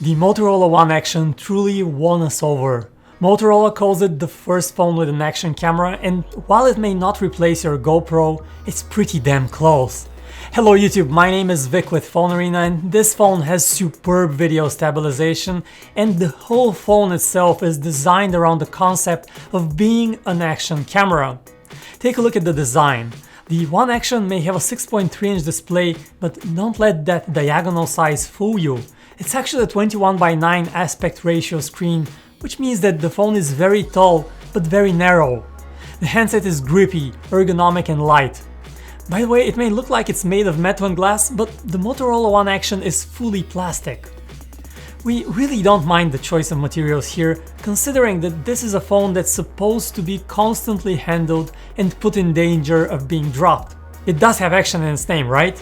The Motorola One Action truly won us over. Motorola calls it the first phone with an action camera, and while it may not replace your GoPro, it's pretty damn close. Hello YouTube, my name is Vic with PhoneArena, and this phone has superb video stabilization, and the whole phone itself is designed around the concept of being an action camera. Take a look at the design. The One Action may have a 6.3-inch display, but don't let that diagonal size fool you. It's actually a 21:9 aspect ratio screen, which means that the phone is very tall but very narrow. The handset is grippy, ergonomic and light. By the way, it may look like it's made of metal and glass, but the Motorola One Action is fully plastic. We really don't mind the choice of materials here, considering that this is a phone that's supposed to be constantly handled and put in danger of being dropped. It does have action in its name, right?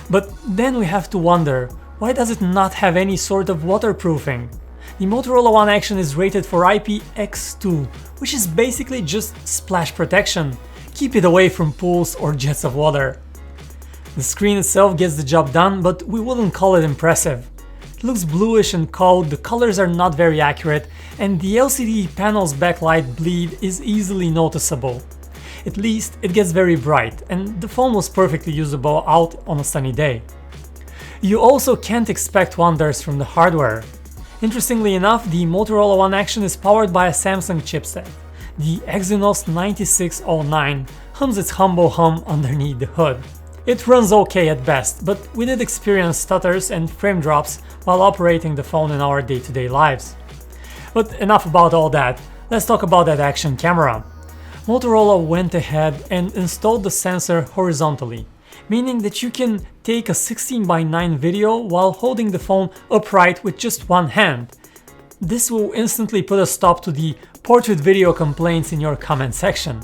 But then we have to wonder, why does it not have any sort of waterproofing? The Motorola One Action is rated for IPX2, which is basically just splash protection. Keep it away from pools or jets of water. The screen itself gets the job done, but we wouldn't call it impressive. It looks bluish and cold, the colors are not very accurate, and the LCD panel's backlight bleed is easily noticeable. At least it gets very bright, and the phone was perfectly usable out on a sunny day. You also can't expect wonders from the hardware. Interestingly enough, the Motorola One Action is powered by a Samsung chipset. The Exynos 9609 hums its humble hum underneath the hood. It runs okay at best, but we did experience stutters and frame drops while operating the phone in our day-to-day lives. But enough about all that, let's talk about that action camera. Motorola went ahead and installed the sensor horizontally, meaning that you can take a 16:9 video while holding the phone upright with just one hand. This will instantly put a stop to the portrait video complaints in your comment section.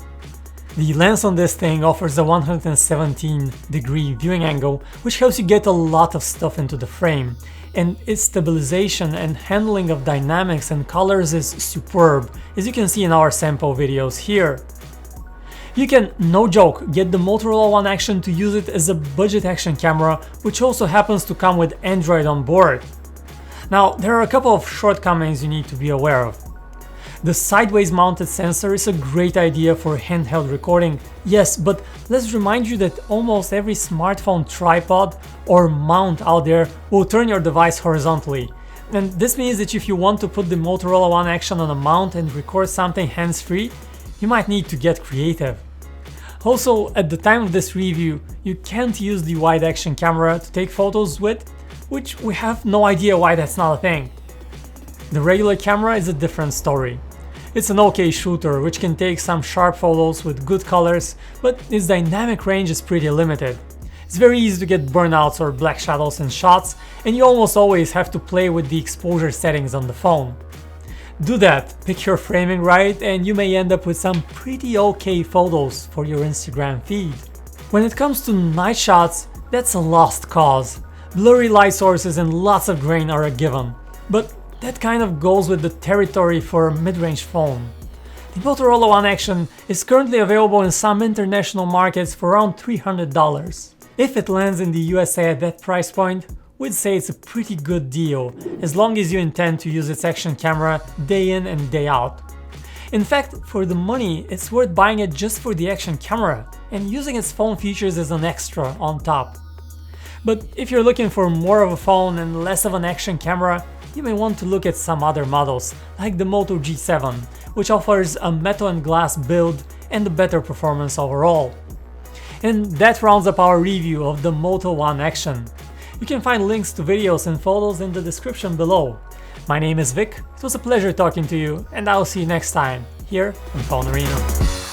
The lens on this thing offers a 117-degree viewing angle, which helps you get a lot of stuff into the frame, and its stabilization and handling of dynamics and colors is superb, as you can see in our sample videos here. You can, no joke, get the Motorola One Action to use it as a budget action camera, which also happens to come with Android on board. Now, there are a couple of shortcomings you need to be aware of. The sideways mounted sensor is a great idea for handheld recording, yes, but let's remind you that almost every smartphone tripod or mount out there will turn your device horizontally. And this means that if you want to put the Motorola One Action on a mount and record something hands-free, you might need to get creative. Also, at the time of this review, you can't use the wide action camera to take photos with, which we have no idea why that's not a thing. The regular camera is a different story. It's an okay shooter which can take some sharp photos with good colors, but its dynamic range is pretty limited. It's very easy to get burnouts or black shadows in shots, and you almost always have to play with the exposure settings on the phone. Do that, pick your framing right, and you may end up with some pretty okay photos for your Instagram feed. When it comes to night shots, that's a lost cause. Blurry light sources and lots of grain are a given, but that kind of goes with the territory for a mid-range phone. The Motorola One Action is currently available in some international markets for around $300. If it lands in the USA at that price point, we'd say it's a pretty good deal, as long as you intend to use its action camera day in and day out. In fact, for the money, it's worth buying it just for the action camera and using its phone features as an extra on top. But if you're looking for more of a phone and less of an action camera, you may want to look at some other models, like the Moto G7, which offers a metal and glass build and a better performance overall. And that rounds up our review of the Moto One Action. You can find links to videos and photos in the description below. My name is Vic, it was a pleasure talking to you, and I'll see you next time, here on PhoneArena.